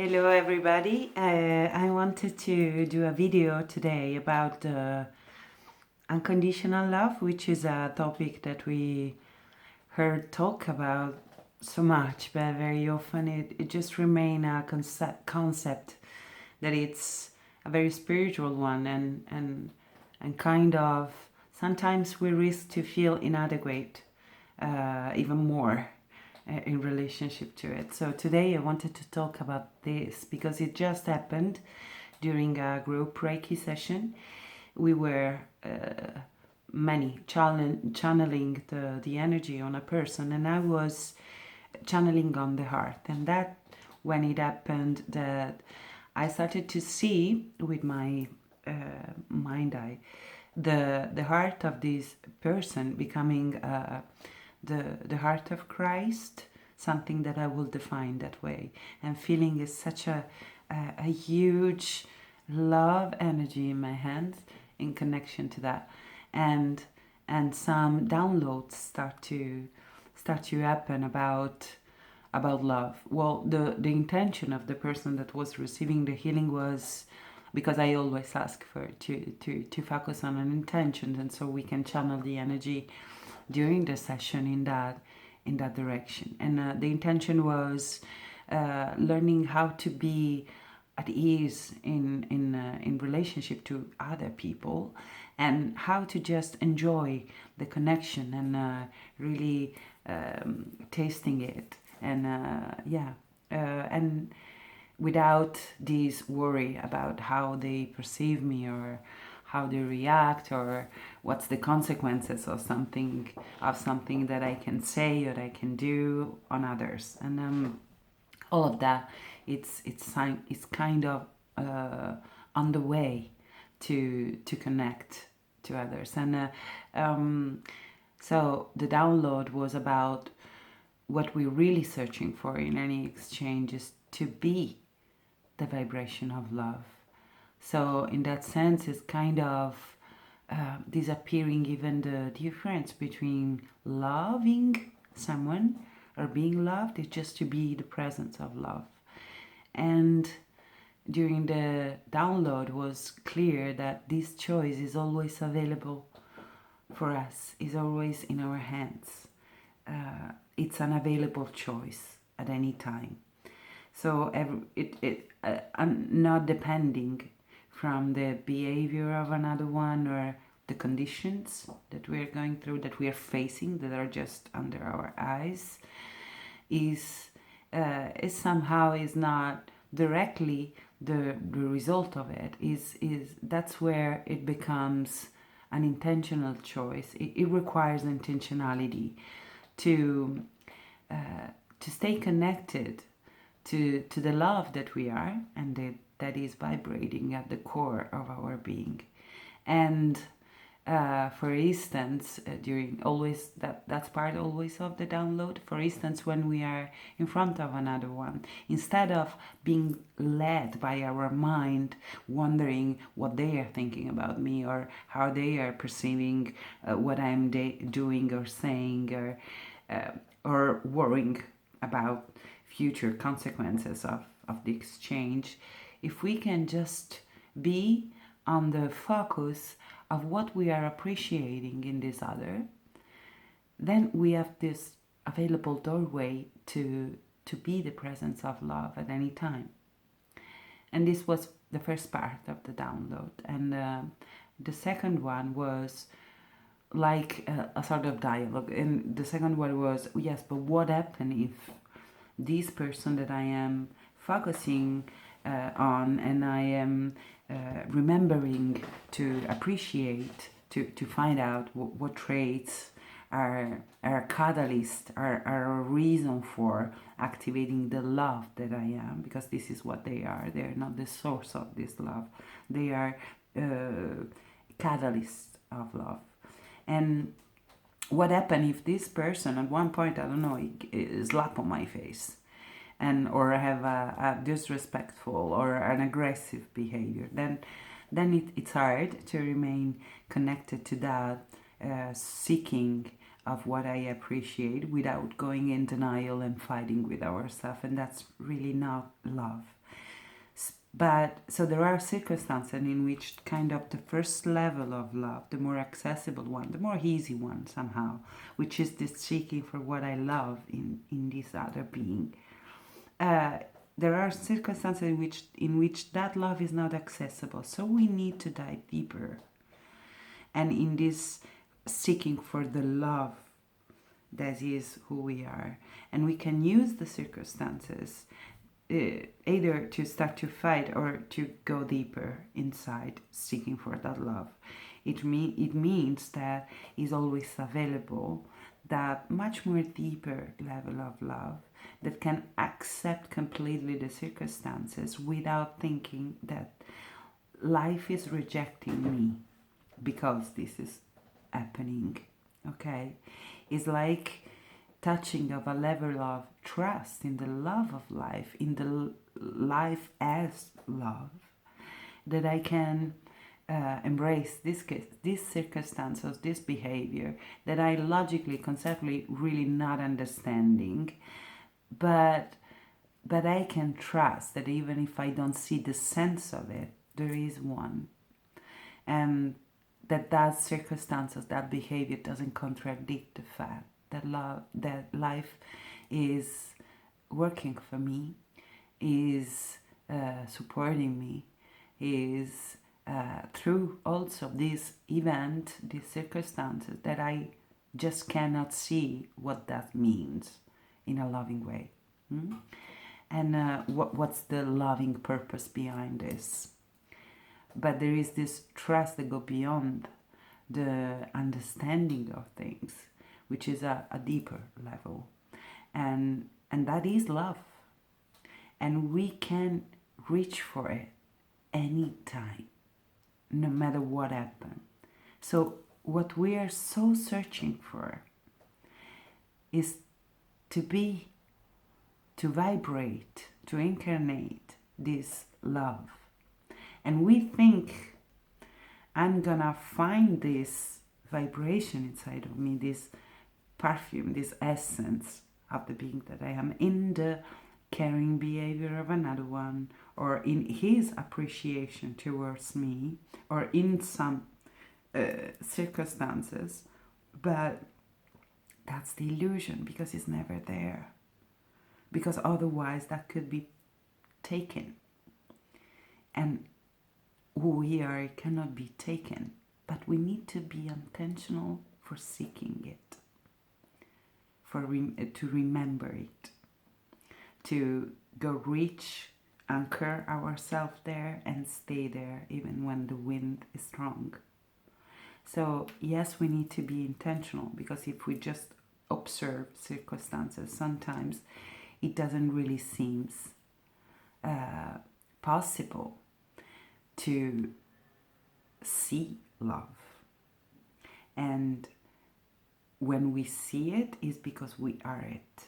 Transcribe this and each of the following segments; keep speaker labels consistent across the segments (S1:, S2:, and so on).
S1: Hello, everybody. I wanted to do a video today about unconditional love, which is a topic that we heard talk about so much, but very often it just remain a concept that it's a very spiritual one and kind of sometimes we risk to feel inadequate even more in relationship to it. So today I wanted to talk about this because it just happened during a group Reiki session. We were many channeling the energy on a person, and I was channeling on the heart. And that when it happened, that I started to see with my mind eye the heart of this person becoming the heart of Christ, something that I will define that way. And feeling is such a huge love energy in my hands in connection to that, and some downloads start to happen about love. Well, the intention of the person that was receiving the healing was, because I always ask for to focus on an intention, and so we can channel the energy during the session in that direction. And the intention was learning how to be at ease in relationship to other people, and how to just enjoy the connection and really tasting it, and without this worry about how they perceive me or how they react or what's the consequences of something that I can say or I can do on others. And all of that, it's kind of on the way to connect to others. And so the download was about what we're really searching for in any exchange is to be the vibration of love. So in that sense, it's kind of disappearing even the difference between loving someone or being loved. It's just to be the presence of love. And during the download was clear that this choice is always available for us, is always in our hands. It's an available choice at any time. So I'm not depending from the behavior of another one or the conditions that we are going through, that we are facing, that are just under our eyes, is somehow is not directly the result of it. Is that's where it becomes an intentional choice. It requires intentionality to stay connected to the love that we are, and that is vibrating at the core of our being. And for instance, during always that's part always of the download. For instance, when we are in front of another one, instead of being led by our mind, wondering what they are thinking about me or how they are perceiving what I'm doing or saying, or worrying about future consequences of the exchange, if we can just be on the focus of what we are appreciating in this other, then we have this available doorway to be the presence of love at any time. And this was the first part of the download. And the second one was like a sort of dialogue. And the second one was, yes, but what happened if this person that I am focusing on, and I am remembering to appreciate, to find out what traits are a catalyst, are a reason for activating the love that I am, because this is what they are. They are not the source of this love. They are catalysts of love. And what happened if this person at one point, I don't know, slap on my face, and or have a disrespectful or an aggressive behavior, then it's hard to remain connected to that, seeking of what I appreciate without going in denial and fighting with ourselves, and that's really not love. But so there are circumstances in which kind of the first level of love, the more accessible one, the more easy one somehow, which is this seeking for what I love in this other being. There are circumstances in which that love is not accessible, so we need to dive deeper. And in this seeking for the love that is who we are, and we can use the circumstances either to start to fight or to go deeper inside seeking for that love. It means that is always available that much more deeper level of love that can accept completely the circumstances without thinking that life is rejecting me because this is happening. Okay, it's like touching of a level of trust in the love of life, in the life as love, that I can embrace these circumstances, this behavior that I logically, conceptually, really not understanding, but I can trust that even if I don't see the sense of it, there is one, and that circumstances, that behavior doesn't contradict the fact that life is working for me, is supporting me, is through also this event, these circumstances, that I just cannot see what that means in a loving way. And what's the loving purpose behind this? But there is this trust that goes beyond the understanding of things, which is a deeper level. And that is love. And we can reach for it anytime, no matter what happens. So what we are so searching for is to vibrate, to incarnate this love. And we think I'm gonna find this vibration inside of me, this perfume, this essence of the being that I am, in the caring behavior of another one, or in his appreciation towards me, or in some circumstances. But that's the illusion, because it's never there. Because otherwise that could be taken. And who we are cannot be taken. But we need to be intentional for seeking it, to remember it, to go reach, anchor ourselves there and stay there even when the wind is strong. So yes, we need to be intentional, because if we just observe circumstances, sometimes it doesn't really seem possible to see love. And when we see it, is because we are it.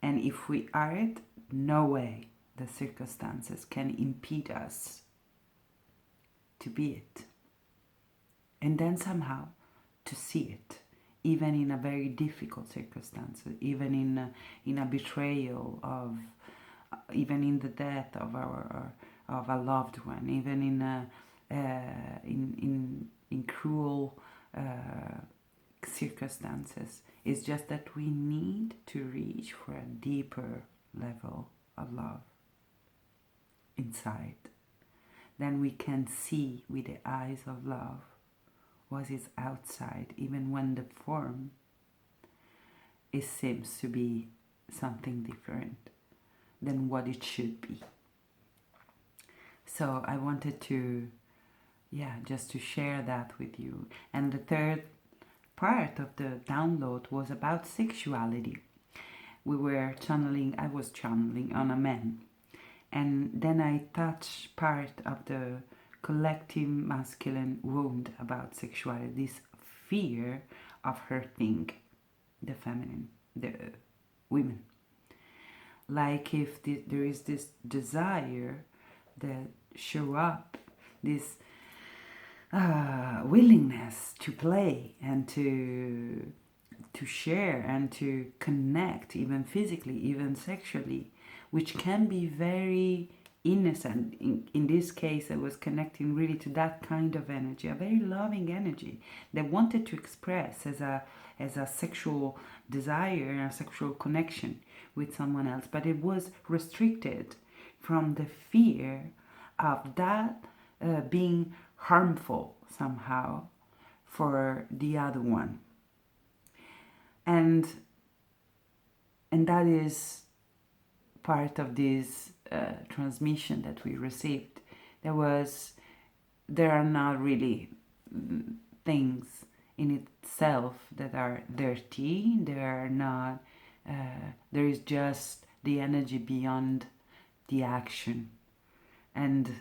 S1: And if we are it, no way the circumstances can impede us to be it. And then somehow to see it, even in a very difficult circumstance, even in a betrayal of, even in the death of a loved one, even in cruel circumstances. It's just that we need to reach for a deeper level of love inside. Then we can see with the eyes of love what is outside, even when the form seems to be something different than what it should be. So I wanted to, just to share that with you. And the third part of the download was about sexuality. I was channeling on a man. And then I touched part of the collective masculine wound about sexuality, this fear of hurting the feminine, the women. Like if there is this desire that show up, this willingness to play and to share and to connect, even physically, even sexually, which can be very innocent. In this case, I was connecting really to that kind of energy, a very loving energy that wanted to express as a sexual desire and a sexual connection with someone else, but it was restricted from the fear of that being harmful somehow for the other one. And that is part of this transmission that we received. There are not really things in itself that are dirty. There are not. There is just the energy beyond the action, and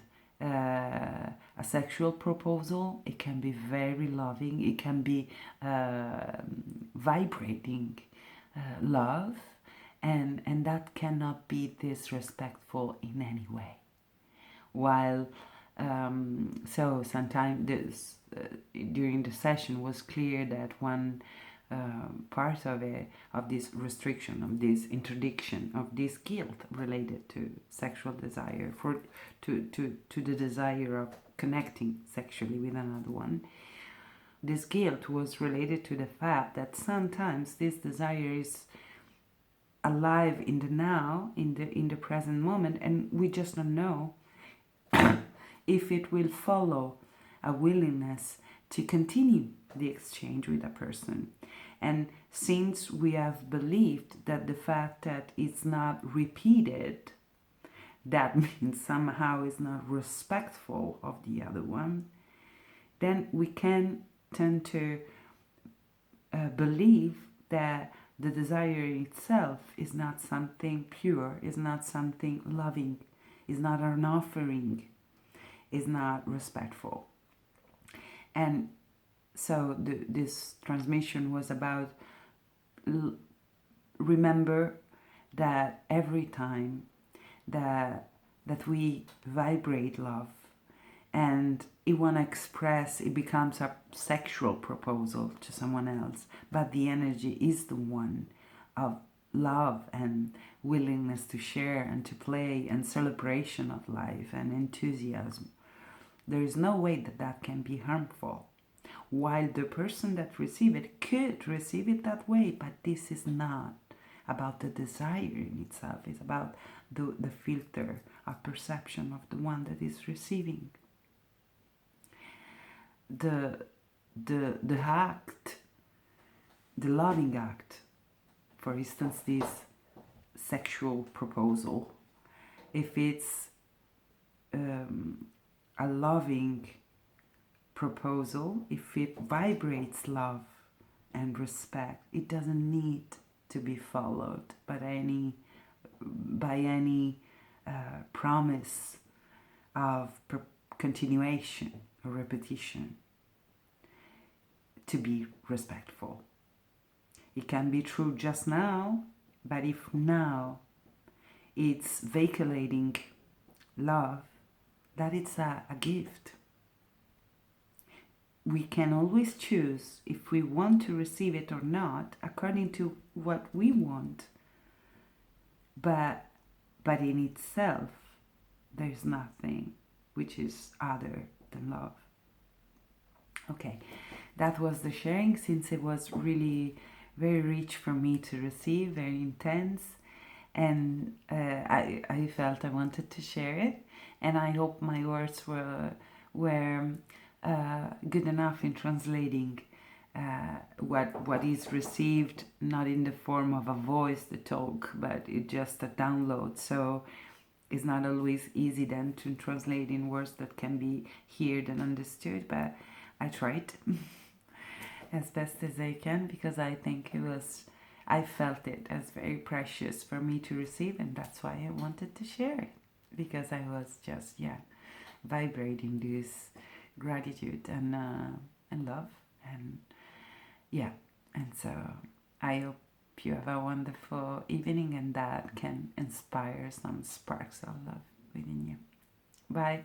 S1: a sexual proposal, it can be very loving, it can be vibrating love, and that cannot be disrespectful in any way. While so sometimes this during the session was clear that one part of this restriction, of this interdiction, of this guilt related to sexual desire, to the desire of connecting sexually with another one. This guilt was related to the fact that sometimes this desire is alive in the now, in the present moment, and we just don't know if it will follow a willingness to continue the exchange with a person. And since we have believed that the fact that it's not repeated, that means somehow it's not respectful of the other one, then we can tend to believe that the desire itself is not something pure, is not something loving, is not an offering, is not respectful. And so this transmission was about remember that every time that we vibrate love and it want to express, it becomes a sexual proposal to someone else, but the energy is the one of love and willingness to share and to play and celebration of life and enthusiasm. There is no way that can be harmful. While the person that receives it could receive it that way, but this is not about the desire in itself. It's about the filter of perception of the one that is receiving. The act, the loving act, for instance, this sexual proposal, if it's a loving proposal, if it vibrates love and respect, it doesn't need to be followed by any promise of continuation or repetition to be respectful. It can be true just now, but if now it's vehiculating love, that it's a gift. We can always choose if we want to receive it or not according to what we want. But in itself, there's nothing which is other than love. Okay, that was the sharing, since it was really very rich for me to receive, very intense, and I felt I wanted to share it, and I hope my words were good enough in translating what is received, not in the form of a voice, the talk, but it's just a download. So it's not always easy then to translate in words that can be heard and understood, but I tried as best as I can, because I think I felt it as very precious for me to receive, and that's why I wanted to share it, because I was just vibrating this gratitude and love, and and so I hope you have a wonderful evening, and that can inspire some sparks of love within you. Bye.